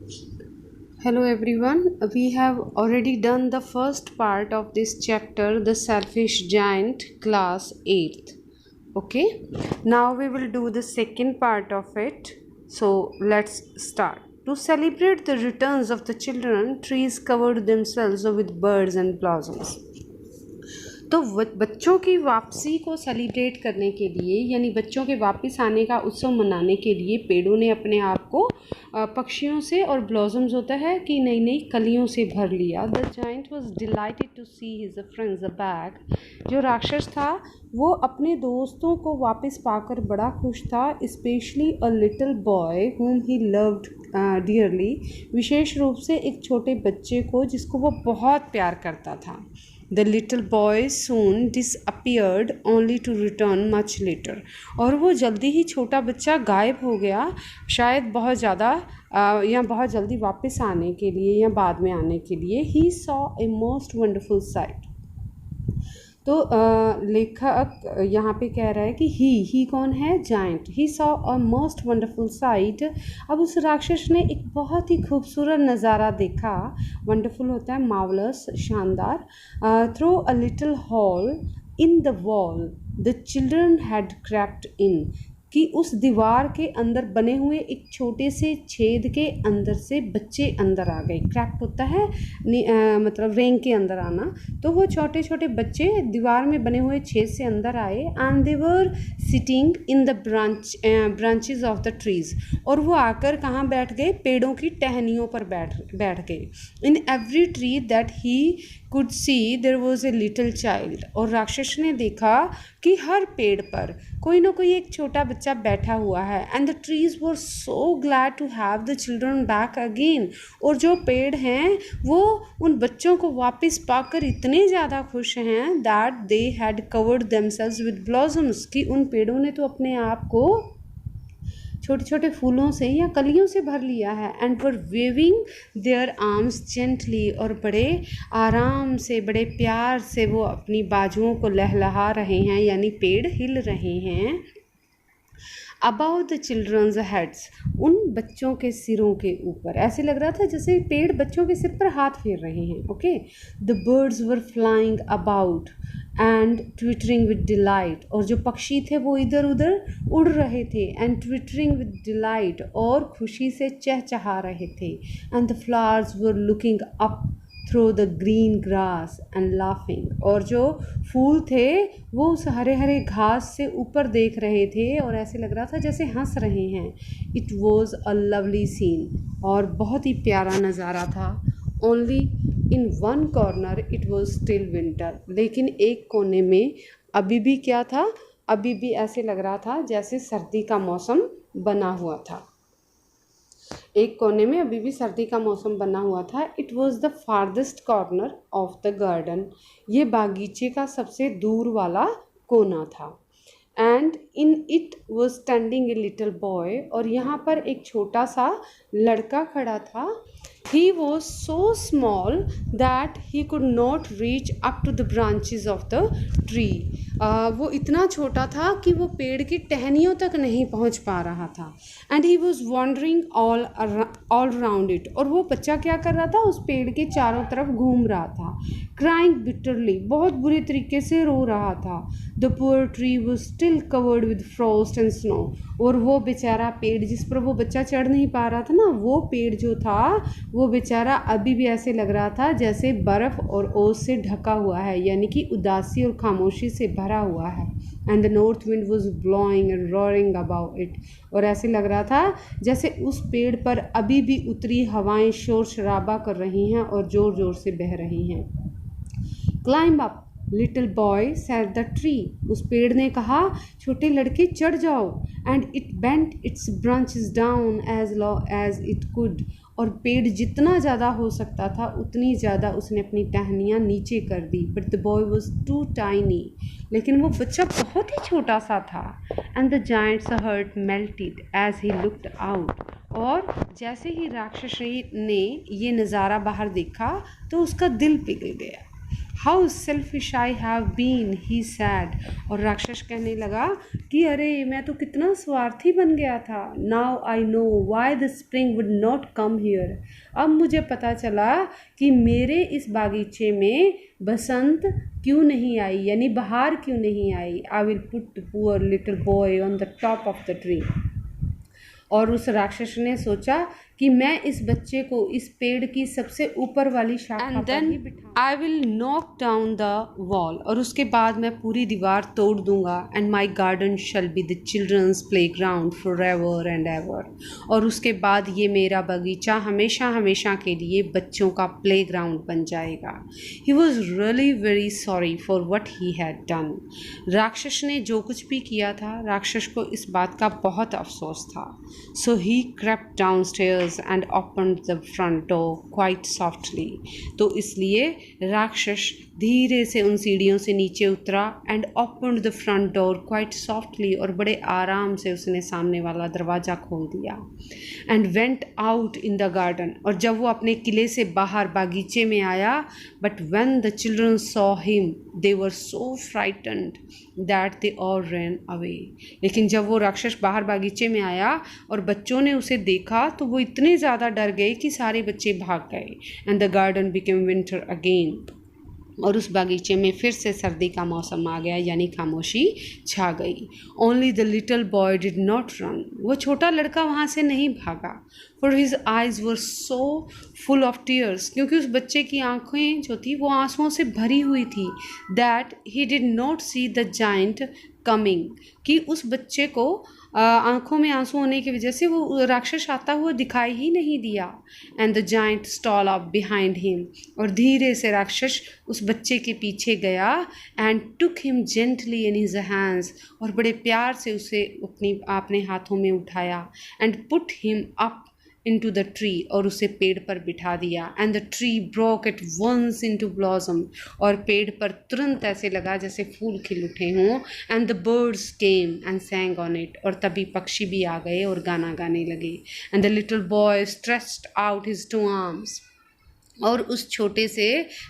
Hello everyone, we have already done the first part of this chapter, The Selfish Giant, class 8th. Okay, now we will do the second part of it. So let's start. To celebrate the returns of the children, trees covered themselves with birds and blossoms. तो बच्चों की वापसी को celebrate करने के लिए यानी बच्चों के वापस आने का उत्सव मनाने के लिए पेड़ों ने अपने आप को पक्षियों से और ब्लॉसम्स होता है कि नई नई कलियों से भर लिया. The giant was delighted to see his friends back. जो राक्षस था वो अपने दोस्तों को वापस पाकर बड़ा खुश था. स्पेशली अ लिटिल बॉय हुम ही लव्ड डियरली. विशेष रूप से एक छोटे बच्चे को जिसको वो बहुत प्यार करता था. The little boy soon disappeared only to return much later. और वो जल्दी ही छोटा बच्चा गायब हो गया, शायद बहुत ज़्यादा या बहुत जल्दी वापस आने के लिए या बाद में आने के लिए. He saw a most wonderful sight. तो लेखक यहाँ पे कह रहा है कि ही कौन है? Giant. He saw a most wonderful site. अब उस राक्षस ने एक बहुत ही खूबसूरत नज़ारा देखा. वंडरफुल होता है मार्वलस, शानदार. Through a little hole in the wall the children had crept in. कि उस दीवार के अंदर बने हुए एक छोटे से छेद के अंदर से बच्चे अंदर आ गए. क्रैप्ट होता है मतलब रेंग के अंदर आना. तो वो छोटे छोटे बच्चे दीवार में बने हुए छेद से अंदर आए. And they were sitting in the branches of the trees. और वो आकर कहाँ बैठ गए? पेड़ों की टहनियों पर बैठ गए. In every tree that he could see there was a little child. और राक्षस ने देखा कि हर पेड़ पर कोई ना कोई एक छोटा बच्चा बैठा हुआ है. And the trees were so glad to have the children back again. और जो पेड़ हैं वो उन बच्चों को वापस पाकर इतने ज़्यादा खुश हैं that they had covered themselves with blossoms. कि उन पेड़ों ने तो अपने आप को छोटे छोटे फूलों से या कलियों से भर लिया है. And were waving their arms gently. और बड़े आराम से बड़े प्यार से वो अपनी बाजुओं को लहलहा रहे हैं यानी पेड़ हिल रहे हैं. Above the children's heads. उन बच्चों के सिरों के ऊपर ऐसे लग रहा था जैसे पेड़ बच्चों के सिर पर हाथ फेर रहे हैं. Okay. The birds were flying about and twittering with delight. और जो पक्षी थे वो इधर उधर उड़ रहे थे. And twittering with delight. और खुशी से चहचहा रहे थे. And the flowers were looking up through the green grass and laughing. और जो फूल थे वो उस हरे हरे घास से ऊपर देख रहे थे और ऐसे लग रहा था जैसे हंस रहे हैं. It was a lovely scene. और बहुत ही प्यारा नज़ारा था. Only in one corner it was still winter. लेकिन एक कोने में अभी भी क्या था? अभी भी ऐसे लग रहा था जैसे सर्दी का मौसम बना हुआ था. एक कोने में अभी भी सर्दी का मौसम बना हुआ था. It was the farthest corner of the garden. ये बागीचे का सबसे दूर वाला कोना था. And in it was standing a little boy. और यहाँ पर एक छोटा सा लड़का खड़ा था. He was so small that he could not reach up to the branches of the tree. वो इतना छोटा था कि वो पेड़ की टहनियों तक नहीं पहुंच पा रहा था. And he was wandering all round it. और वो बच्चा क्या कर रहा था? उस पेड़ के चारों तरफ घूम रहा था. Crying bitterly. बहुत बुरी तरीके से रो रहा था. The poor tree was still covered with frost and snow. और वो बेचारा पेड़ जिस पर वो बच्चा चढ़ नहीं पा रहा था ना, वो पेड़ जो था वो बेचारा अभी भी ऐसे लग रहा था जैसे बर्फ़ और ओस से ढका हुआ है यानी कि उदासी और खामोशी से भरा हुआ है. And the north wind was blowing and roaring about it. और ऐसे लग रहा था जैसे उस पेड़ पर अभी भी उतरी हवाएं शोर शराबा कर रही हैं और ज़ोर ज़ोर से बह रही हैं. Climb up little boy said the tree. उस पेड़ ने कहा छोटे लड़के चढ़ जाओ. And it bent its branches down as low as it could. और पेड़ जितना ज़्यादा हो सकता था उतनी ज़्यादा उसने अपनी टहनियाँ नीचे कर दी. But the boy was too tiny. लेकिन वो बच्चा बहुत ही छोटा सा था. And the giant's heart melted as he looked out. और जैसे ही राक्षसी ने ये नज़ारा बाहर देखा तो उसका दिल पिघल गया. How selfish I have been, he said. और राक्षस कहने लगा कि अरे मैं तो कितना स्वार्थी बन गया था। Now I know why the spring would not come here. अब मुझे पता चला कि मेरे इस बागीचे में बसंत क्यों नहीं आई, यानी बाहर क्यों नहीं आई। I will put poor little boy on the top of the tree. और उस राक्षस ने सोचा कि मैं इस बच्चे को इस पेड़ की सबसे ऊपर वाली शाखा पर ही बिठाऊं। I will knock down the wall, और उसके बाद मैं पूरी दीवार तोड़ दूंगा। And my garden shall be the children's playground for ever and ever. और उसके बाद ये मेरा बगीचा हमेशा हमेशा के लिए बच्चों का प्ले ग्राउंड बन जाएगा। He was really very sorry for what he had done. राक्षस ने जो कुछ भी किया था, राक्षस को इस बात का बहुत अफसोस था। So he crept downstairs and opened the front door quite softly। तो इसलिए राक्षस धीरे से उन सीढ़ियों से नीचे उतरा and opened the front door quite softly, और बड़े आराम से उसने सामने वाला दरवाज़ा खोल दिया। and went out in the garden, और जब वो अपने किले से बाहर बागीचे में आया, but when the children saw him they were so frightened that they all ran away। लेकिन जब वो राक्षस बाहर बागीचे में आया और बच्चों ने उसे देखा तो वो इतने ज़्यादा डर गए कि सारे बच्चे भाग गए। And the garden became winter again, और उस बागीचे में फिर से सर्दी का मौसम आ गया, यानी खामोशी छा गई। Only the little boy did not run, वो छोटा लड़का वहाँ से नहीं भागा। For his eyes were so full of tears, क्योंकि उस बच्चे की आँखें जो थी वो आंसुओं से भरी हुई थी। That he did not see the giant coming, कि उस बच्चे को आंखों में आंसू होने की वजह से वो राक्षस आता हुआ दिखाई ही नहीं दिया। And the giant stall up behind him, और धीरे से राक्षस उस बच्चे के पीछे गया। And took him gently in his hands, और बड़े प्यार से उसे अपने हाथों में उठाया। And put him up into the tree, और उसे पेड़ पर बिठा दिया। and the tree broke at once into blossom, और पेड़ पर तुरंत ऐसे लगा जैसे फूल खिल उठे हों। and the birds came and sang on it, और तभी पक्षी भी आ गए और गाना गाने लगे। and the little boy stretched out his two arms, और उस छोटे से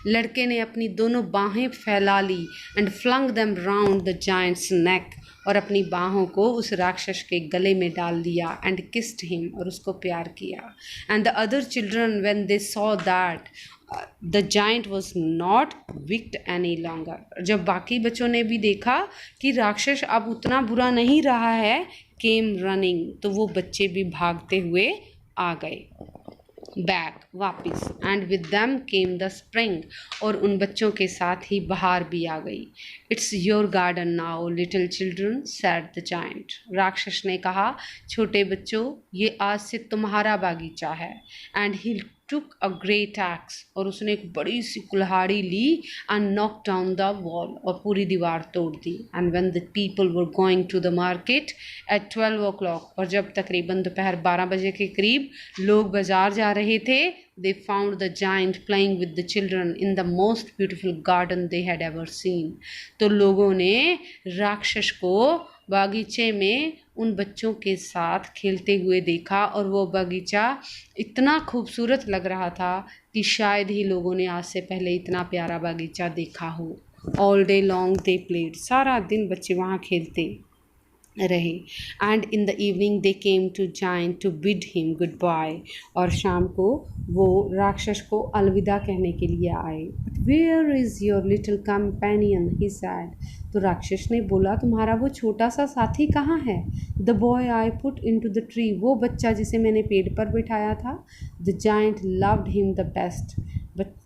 लड़के ने अपनी दोनों बाहें फैला ली। And flung them round the giant's neck, और अपनी बाहों को उस राक्षस के गले में डाल दिया। एंड किस्ड हिम, और उसको प्यार किया। And the other children when they saw that the giant was not wicked any longer, जब बाकी बच्चों ने भी देखा कि राक्षस अब उतना बुरा नहीं रहा है, केम रनिंग, तो वो बच्चे भी भागते हुए आ गए बैक वापिस। And with them came the spring, और उन बच्चों के साथ ही बहार भी आ गई। It's your garden now little children sad the giant, राक्षस ने कहा छोटे बच्चों ये आज से तुम्हारा बागीचा है। And he took a great axe, और उसने एक बड़ी सी कुल्हाड़ी ली। and knocked down the wall, और पूरी दीवार तोड़ दी। and when the people were going to the market at 12 o'clock, और जब तकरीबन दोपहर 12 बजे के करीब लोग बाजार जा रहे थे, they found the giant playing with the children in the most beautiful garden they had ever seen। तो लोगों ने राक्षस को बागीचे में उन बच्चों के साथ खेलते हुए देखा, और वो बगीचा इतना खूबसूरत लग रहा था कि शायद ही लोगों ने आज से पहले इतना प्यारा बगीचा देखा हो। All day long they played, सारा दिन बच्चे वहाँ खेलते रहे। And in the evening they came to giant to bid him goodbye, और शाम को वो राक्षस को अलविदा कहने के लिए आए। But where is your little companion, he said, तो राक्षस ने बोला तुम्हारा वो छोटा सा साथी कहाँ है। The boy I put into the tree, वो बच्चा जिसे मैंने पेड़ पर बिठाया था। The giant loved him the best,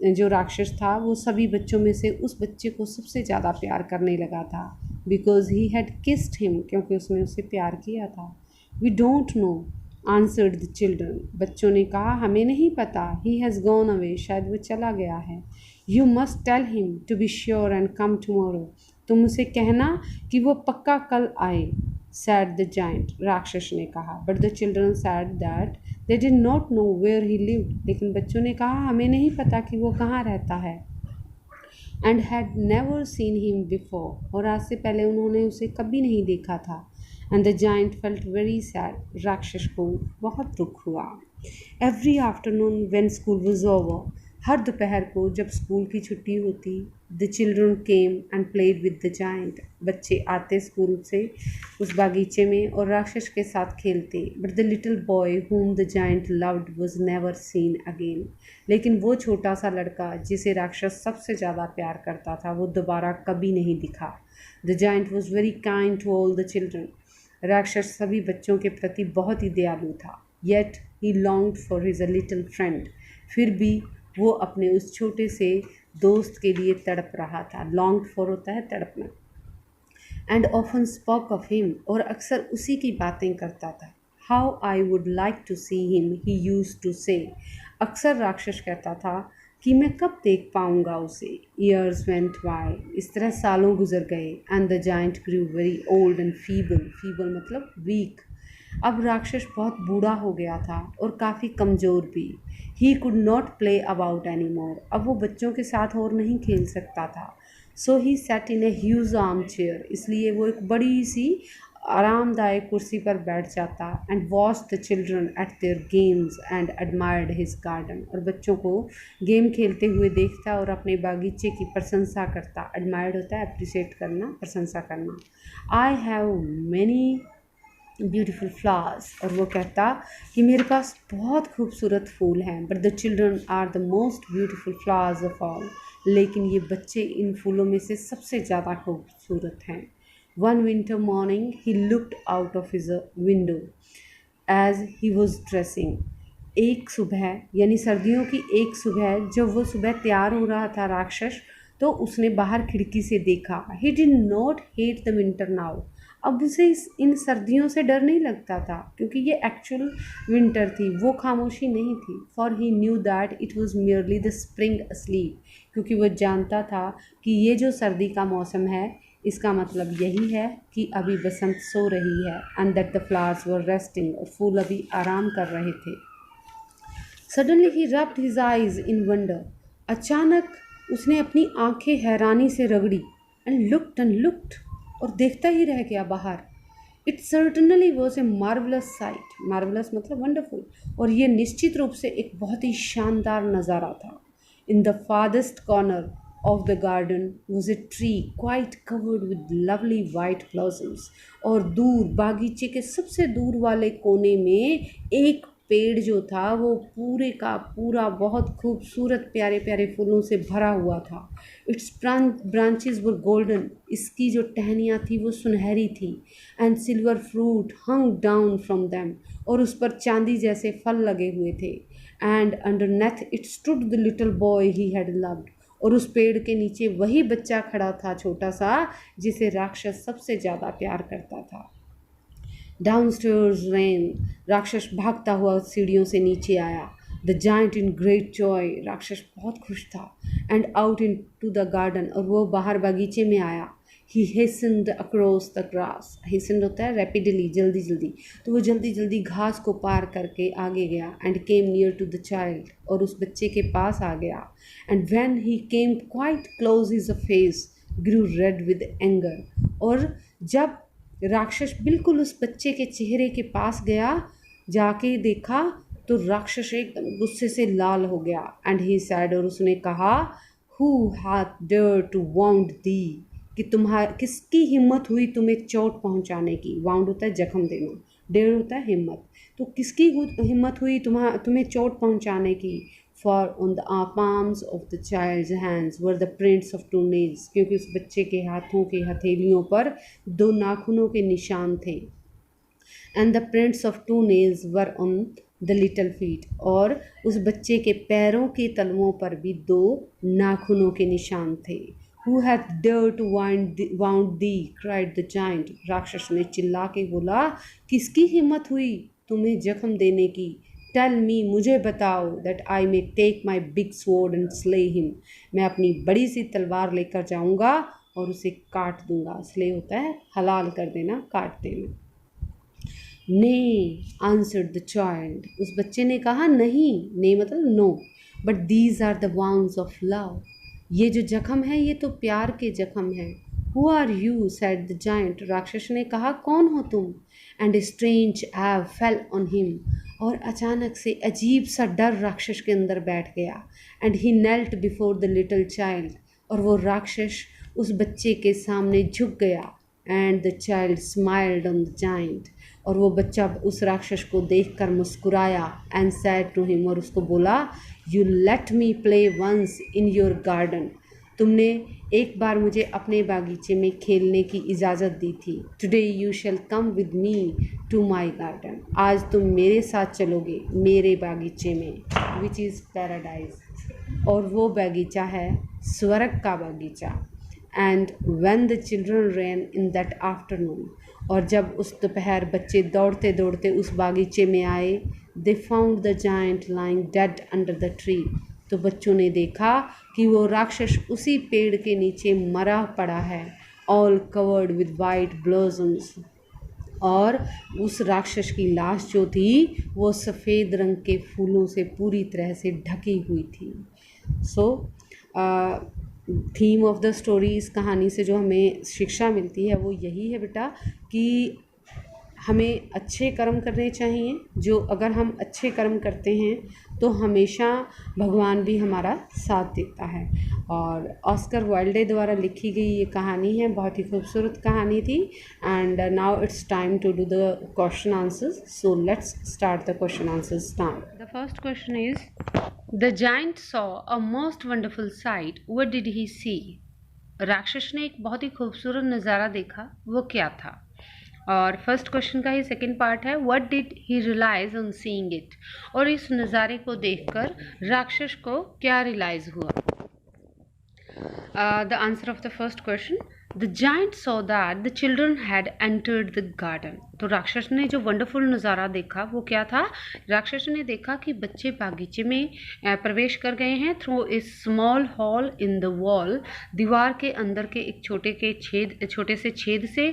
जो राक्षस था वो सभी बच्चों में से उस बच्चे को सबसे ज़्यादा प्यार करने लगा था। Because he had kissed him, क्योंकि उसने उसे प्यार किया था। We don't know answered the children, बच्चों ने कहा हमें नहीं पता। ही हैज़ गॉन अवे, शायद वो चला गया है। You must tell him to be sure and come tomorrow, तुम उसे कहना कि वो पक्का कल आए। सैड द जाइंट, राक्षस ने कहा। But the children said that they did not know where he lived, लेकिन बच्चों ने कहा हमें नहीं पता कि वो कहाँ रहता है। And had never seen him before, और आज से पहले उन्होंने उसे कभी नहीं देखा था। And the giant felt very sad, राक्षस को बहुत दुख हुआ। Every afternoon when school was over, हर दोपहर को जब स्कूल की छुट्टी होती, the children came and played with the giant. बच्चे आते स्कूल से उस बागीचे में और राक्षस के साथ खेलते। But the little boy whom the giant loved was never seen again. लेकिन वो छोटा सा लड़का जिसे राक्षस सबसे ज़्यादा प्यार करता था, वो दोबारा कभी नहीं दिखा। The giant was very kind to all the children. राक्षस सभी बच्चों के प्रति बहुत ही दयालु था। Yet he longed for his a little friend. फिर भी वो अपने उस छोटे से दोस्त के लिए तड़प रहा था। लॉन्ग फॉर होता है तड़पना। And often spoke of him, और अक्सर उसी की बातें करता था। How I would like to see him, he used to say. अक्सर राक्षस कहता था कि मैं कब देख पाऊंगा उसे। ईयर्स वेंट बाय, इस तरह सालों गुजर गए। And the giant grew very old and feeble. Feeble मतलब वीक। अब राक्षस बहुत बूढ़ा हो गया था और काफ़ी कमज़ोर भी। ही could not play about any more, अब वो बच्चों के साथ और नहीं खेल सकता था। So he sat in a huge armchair, इसलिए वो एक बड़ी सी आरामदायक कुर्सी पर बैठ जाता। And watch the children eight there games and admired his garden, और बच्चों को गेम खेलते हुए देखता और अपने बागीचे की प्रशंसा करता। एडमायर्ड होता है अप्रिशिएट करना, प्रशंसा करना। I have many beautiful flowers, और वो कहता कि मेरे पास बहुत खूबसूरत फूल हैं। But the children are the most beautiful flowers of all, लेकिन ये बच्चे इन फूलों में से सबसे ज़्यादा खूबसूरत हैं। One winter morning he looked out of his window as he was dressing. एक सुबह यानी सर्दियों की एक सुबह, जब वो सुबह तैयार हो रहा था राक्षस, तो उसने बाहर खिड़की से देखा। He did not hate the winter now, अब उसे इन सर्दियों से डर नहीं लगता था क्योंकि ये एक्चुअल विंटर थी, वो खामोशी नहीं थी। For he knew that it was merely the spring asleep, क्योंकि वो जानता था कि ये जो सर्दी का मौसम है इसका मतलब यही है कि अभी बसंत सो रही है। And that the flowers were resting, और फूल अभी आराम कर रहे थे। सडनली ही रब्ड हिज आइज इन वंडर, अचानक उसने अपनी आंखें हैरानी से रगड़ी। एंड लुक्ड, और देखता ही रह गया बाहर। It certainly was a marvellous site, marvellous मतलब वंडरफुल, और ये निश्चित रूप से एक बहुत ही शानदार नज़ारा था। इन the farthest corner of the garden was a tree quite covered with lovely white blossoms, और दूर बागीचे के सबसे दूर वाले कोने में एक पेड़ जो था वो पूरे का पूरा बहुत खूबसूरत प्यारे प्यारे फूलों से भरा हुआ था। इट्स ब्रांचेस वर गोल्डन, इसकी जो टहनियाँ थी वो सुनहरी थी। And silver fruit hung down from them, और उस पर चांदी जैसे फल लगे हुए थे। And underneath it stood the little boy he had loved, और उस पेड़ के नीचे वही बच्चा खड़ा था छोटा सा, जिसे राक्षस सबसे ज़्यादा प्यार करता था। डाउनस्टेयर्स रैन, राक्षस भागता हुआ सीढ़ियों से नीचे आया। The giant in great joy, राक्षस बहुत खुश था। And out into the garden, और वो बाहर बागीचे में आया। He hastened across the grass, hastened होता है रैपिडली, जल्दी जल्दी, तो वो जल्दी जल्दी घास को पार करके आगे गया। And came near to the child, और उस बच्चे के पास आ गया। And when he came quite close his face grew red with anger, और जब राक्षस बिल्कुल उस बच्चे के चेहरे के पास गया, जाके देखा तो राक्षस एकदम गुस्से से लाल हो गया। एंड ही सैड, और उसने कहा, who hath dare to wound thee, कि किसकी हिम्मत हुई तुम्हें चोट पहुंचाने की। वाउंड होता है जख्म देना, डेयर होता है हिम्मत, तो किसकी हिम्मत हुई तुम्हें चोट पहुंचाने की। For on the palms of the child's hands were the prints of 2 nails, क्योंकि उस बच्चे के हाथों के हथेलियों पर 2 नाखूनों के निशान थे। And the prints of 2 nails were on the little feet, और उस बच्चे के पैरों के तलवों पर भी 2 नाखूनों के निशान थे। Who hath dared to wound thee? cried the giant. राक्षस ने चिल्ला के बोला, किसकी हिम्मत हुई तुम्हें जख्म देने की। टेल मी, मुझे बताओ, that I may take my big sword and slay him, मैं अपनी बड़ी सी तलवार लेकर जाऊंगा और उसे काट दूंगा। स्ले होता है हलाल कर देना, काट देना। ने आंसर्ड द चाइल्ड, उस बच्चे ने कहा नहीं, ने मतलब no, but these are the wounds of love, ये जो जख्म है ये तो प्यार के जख्म हैं। Who are you, said the giant, राक्षस ने कहा कौन हो तुम। And strange awe fell on him, और अचानक से अजीब सा डर राक्षस के अंदर बैठ गया। And he knelt before the little child, और वो राक्षस उस बच्चे के सामने झुक गया। And the child smiled on the giant, और वो बच्चा उस राक्षस को देखकर मुस्कुराया। एंड सैड टू हिम, और उसको बोला, you let me play once in your garden, तुमने एक बार मुझे अपने बागीचे में खेलने की इजाज़त दी थी। Today you shall come with me to my garden, आज तुम मेरे साथ चलोगे मेरे बागीचे में, विच इज़ पैराडाइज, और वो बागीचा है स्वर्ग का बागीचा। And when the children ran in that afternoon, और जब उस दोपहर बच्चे दौड़ते दौड़ते उस बागीचे में आए, they found the giant lying dead under the tree, तो बच्चों ने देखा कि वो राक्षस उसी पेड़ के नीचे मरा पड़ा है, all covered with white blossoms, और उस राक्षस की लाश जो थी वो सफ़ेद रंग के फूलों से पूरी तरह से ढकी हुई थी। So theme of the story, इस कहानी से जो हमें शिक्षा मिलती है वो यही है बेटा कि हमें अच्छे कर्म करने चाहिए। जो अगर हम अच्छे कर्म करते हैं तो हमेशा भगवान भी हमारा साथ देता है। और ऑस्कर वाइल्डे द्वारा लिखी गई ये कहानी है, बहुत ही खूबसूरत कहानी थी। And now it's time to do the question answers, so let's start the question answers now. The first question is, the giant saw a most wonderful sight, what did he see? राक्षस ने एक बहुत ही खूबसूरत नज़ारा देखा, वो क्या था? और फर्स्ट क्वेश्चन का ही सेकंड पार्ट है, what did he realize on seeing it, और इस नज़ारे को देखकर राक्षस को क्या रियलाइज हुआ? The answer of the first question, the giant saw that the children had entered the garden. तो राक्षस ने जो वंडरफुल नज़ारा देखा वो क्या था? राक्षस ने देखा कि बच्चे बागीचे में प्रवेश कर गए हैं through a small hole in the wall, दीवार के अंदर के एक छोटे से छेद से,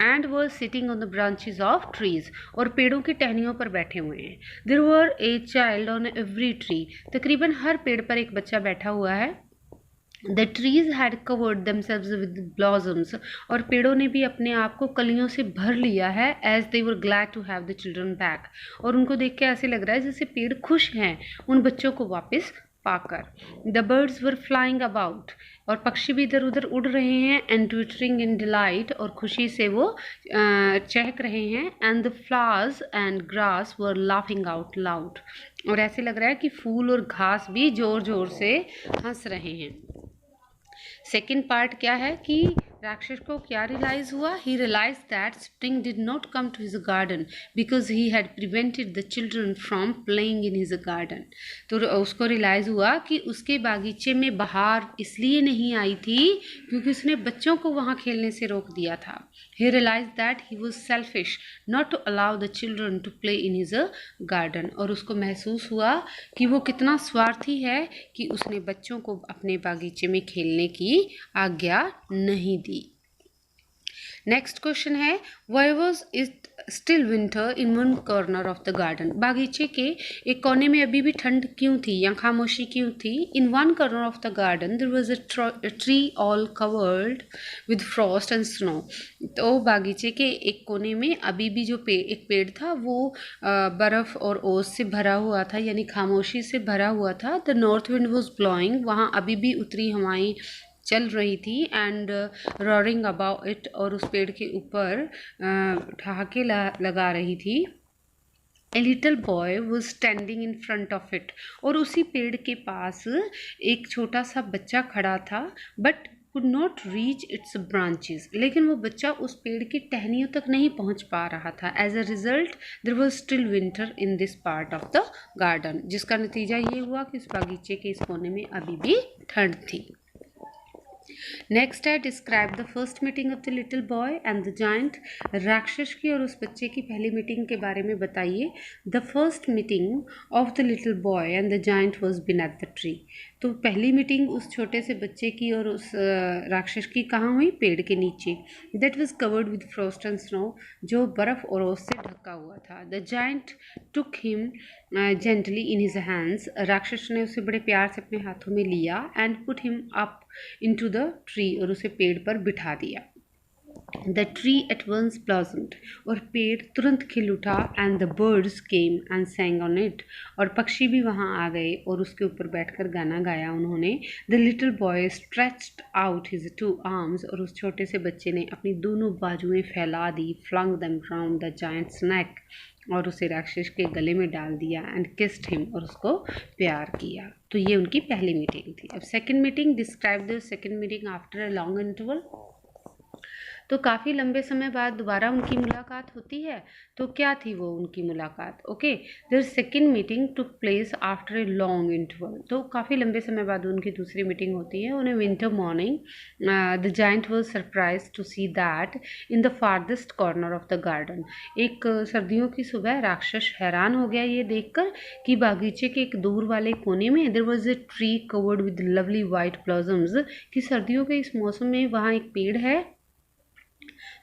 and were sitting on the branches of trees, और पेड़ों की टहनियों पर बैठे हुए हैं। There were a child on every tree, तकरीबन हर पेड़ पर एक बच्चा बैठा हुआ है। The trees had covered themselves with blossoms, और पेड़ों ने भी अपने आप को कलियों से भर लिया है, as they were glad to have the children back, और उनको देख के ऐसे लग रहा है जैसे पेड़ खुश हैं उन बच्चों को वापस पाकर। The birds were flying about, और पक्षी भी इधर उधर उड़ रहे हैं, and twittering in delight, और खुशी से वो चहक रहे हैं, and the flowers and grass were laughing out loud, और ऐसे लग रहा है कि फूल और घास भी जोर जोर से हंस रहे हैं। सेकेंड पार्ट क्या है कि राक्षस को क्या रियलाइज हुआ? He realise that spring did not come to his garden because he had prevented the children from playing in his garden. तो उसको रियलाइज हुआ कि उसके बागीचे में बहार इसलिए नहीं आई थी क्योंकि उसने बच्चों को वहाँ खेलने से रोक दिया था। He realise that he was selfish not to allow the children to play in his garden, और उसको महसूस हुआ कि वो कितना स्वार्थी है कि उसने बच्चों को अपने बागीचे में खेलने की आज्ञा नहीं दी। नेक्स्ट क्वेश्चन है, why was it still winter in one corner of the garden? बागीचे के एक कोने में अभी भी ठंड क्यों थी या खामोशी क्यों थी? In one corner of the garden there was a tree all covered with frost and snow. तो बागीचे के एक कोने में अभी भी जो एक पेड़ था वो बर्फ़ और ओस से भरा हुआ था, यानी खामोशी से भरा हुआ था। The north wind was blowing, वहाँ अभी भी उत्तरी हवाएं चल रही थी, एंड रॉरिंग अबाउट इट, और उस पेड़ के ऊपर ठहाके लगा रही थी। A little boy was standing in front of it, और उसी पेड़ के पास एक छोटा सा बच्चा खड़ा था, but could not reach its branches, लेकिन वो बच्चा उस पेड़ की टहनियों तक नहीं पहुंच पा रहा था। As a result there was still winter in this part of the garden, जिसका नतीजा ये हुआ कि इस बागीचे के इस कोने में अभी भी ठंड थी। नेक्स्ट है, describe the first meeting of the little boy and the giant. राक्षस की और उस बच्चे की पहली मीटिंग के बारे में बताइए। The first meeting of the little boy and the giant was beneath the tree. तो पहली मीटिंग उस छोटे से बच्चे की और उस राक्षस की कहाँ हुई? पेड़ के नीचे। That was covered with frost and snow, जो बर्फ़ और ओस से ढका हुआ था। The giant took him gently in his hands, राक्षस ने उसे बड़े प्यार से अपने हाथों में लिया, and put him up into the tree, और उसे पेड़ पर बिठा दिया। The tree at once blossomed, और पेड़ तुरंत खिल उठा, and the birds came and sang on it, और पक्षी भी वहाँ आ गए और उसके ऊपर बैठकर गाना गाया उन्होंने. The little boy stretched out his 2 arms, और उस छोटे से बच्चे ने अपनी दोनों बाजुएं फैला दी. Flung them round the giant's neck, और उसे राक्षस के गले में डाल दिया. एंड किस्ड हिम, और उसको प्यार किया. तो ये उनकी पहली मीटिंग थी. अब second meeting, describe the second meeting after a long interval. तो काफ़ी लंबे समय बाद दोबारा उनकी मुलाकात होती है. तो क्या थी वो उनकी मुलाकात? Okay, their second meeting took place after a long interval. तो काफ़ी लंबे समय बाद उनकी दूसरी मीटिंग होती है. उन्हें winter morning the giant was surprise to see that in the farthest corner of the garden. एक सर्दियों की सुबह राक्षस हैरान हो गया ये देखकर कि बागीचे के एक दूर वाले कोने में there was a tree covered with lovely white blossoms, कि सर्दियों के इस मौसम में वहाँ एक पेड़ है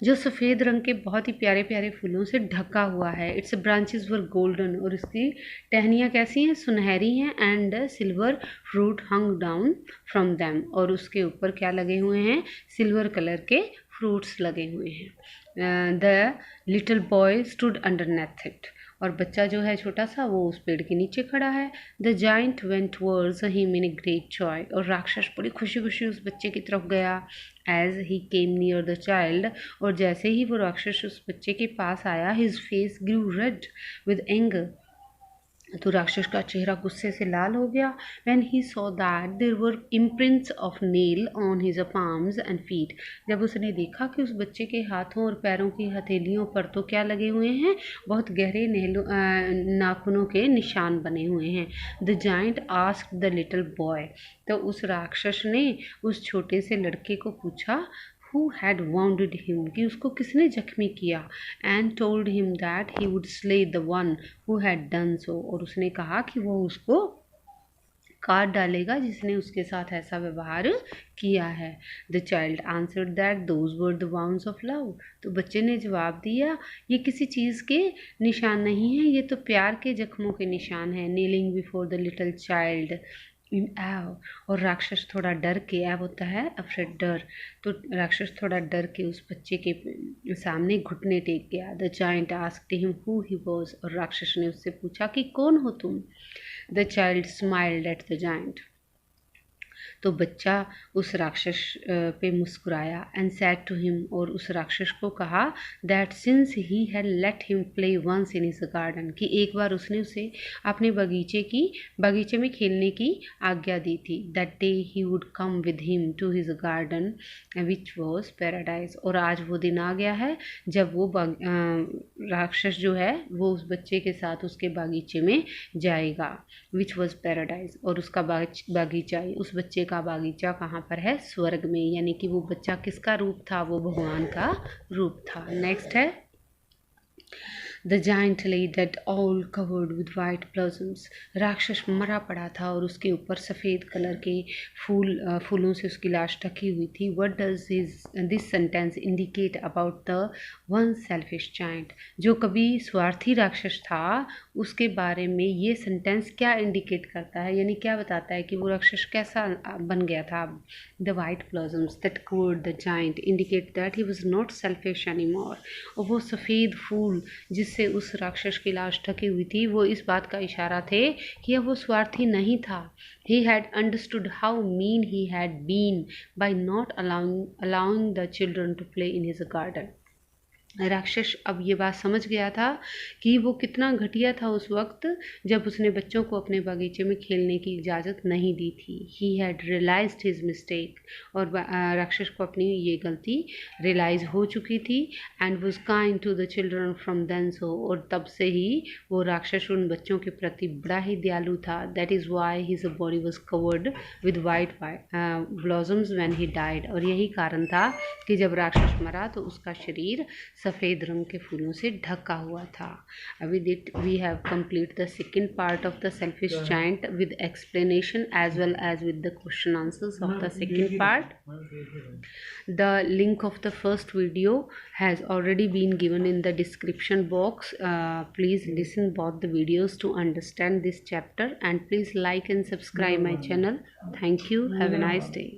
जो सफ़ेद रंग के बहुत ही प्यारे प्यारे फूलों से ढका हुआ है. इट्स ब्रांचेस वर गोल्डन, और इसकी टहनियाँ कैसी हैं? सुनहरी हैं. And silver fruit hung down from them, और उसके ऊपर क्या लगे हुए हैं? सिल्वर कलर के फ्रूट्स लगे हुए हैं. The little boy stood underneath it, और बच्चा जो है छोटा सा वो उस पेड़ के नीचे खड़ा है. The giant went towards him in a great Joy, और राक्षस बड़ी खुशी खुशी उस बच्चे की तरफ गया. As he came near the child, और जैसे ही वो राक्षस उस बच्चे के पास आया, his face grew red with anger, तो राक्षस का चेहरा गुस्से से लाल हो गया. When he saw that there were imprints of nail on his palms and feet, जब उसने देखा कि उस बच्चे के हाथों और पैरों की हथेलियों पर तो क्या लगे हुए हैं? बहुत गहरे नाखूनों के निशान बने हुए हैं. The giant asked the little boy, तो उस राक्षस ने उस छोटे से लड़के को पूछा who had wounded him, कि उसको किसने जख्मी किया. and told him that he would slay the one who had done so, और उसने कहा कि वो उसको काट डालेगा जिसने उसके साथ ऐसा व्यवहार किया है. The child answered that those were the wounds of love, तो बच्चे ने जवाब दिया ये किसी चीज़ के निशान नहीं है, ये तो प्यार के जख्मों के निशान हैं. Kneeling before the little child in एव, और राक्षस थोड़ा डर के, एव होता है अफ्रेड डर, तो राक्षस थोड़ा डर के उस बच्चे के सामने घुटने टेक गया. The giant asked him who he was, और राक्षस ने उससे पूछा कि कौन हो तुम. The child smiled at the giant, तो बच्चा उस राक्षस पे मुस्कुराया. एंड सैड टू हिम, और उस राक्षस को कहा that since he had let him play once in his garden, कि एक बार उसने उसे अपने बगीचे में खेलने की आज्ञा दी थी. That day he would come with him to his garden which was paradise, और आज वो दिन आ गया है जब वो राक्षस जो है वो उस बच्चे के साथ उसके बागीचे में जाएगा. विच वॉज पैराडाइज, और उसका बागीचा, उस बच्चे का बागीचा कहाँ पर है? स्वर्ग में. यानी कि वो बच्चा किसका रूप था? वो भगवान का रूप था. नेक्स्ट है the giant lay dead all covered with white blossoms, राक्षस मरा पड़ा था और उसके ऊपर सफ़ेद कलर के फूलों से उसकी लाश ढकी हुई थी. What does this sentence indicate about the one selfish giant, जो कभी स्वार्थी राक्षस था उसके बारे में ये सेंटेंस क्या इंडिकेट करता है, यानी क्या बताता है कि वो राक्षस कैसा बन गया था. The white blossoms that covered the giant indicate that he was not selfish anymore, और वो सफ़ेद फूल जिससे उस राक्षस की लाश ढकी हुई थी वो इस बात का इशारा थे कि अब वो स्वार्थी नहीं था. He had understood how mean he had been by not allowing the children to play in his garden. राक्षस अब ये बात समझ गया था कि वो कितना घटिया था उस वक्त जब उसने बच्चों को अपने बागीचे में खेलने की इजाज़त नहीं दी थी. He had realized his mistake, और राक्षस को अपनी ये गलती रियलाइज़ हो चुकी थी. And was kind to the children from then so, और तब से ही वो राक्षस उन बच्चों के प्रति बड़ा ही दयालु था. That is why his body was covered with white blossoms when he died, और यही कारण था कि जब राक्षस मरा तो उसका शरीर सफ़ेद रंग के फूलों से ढका हुआ था. अभी we have complete the second part of the selfish giant with explanation as well as with the question answers of the second part. The link of the first video has already been given in the description box. Please listen both the videos to understand this chapter, and please like and subscribe my channel. Thank you. Have a nice day.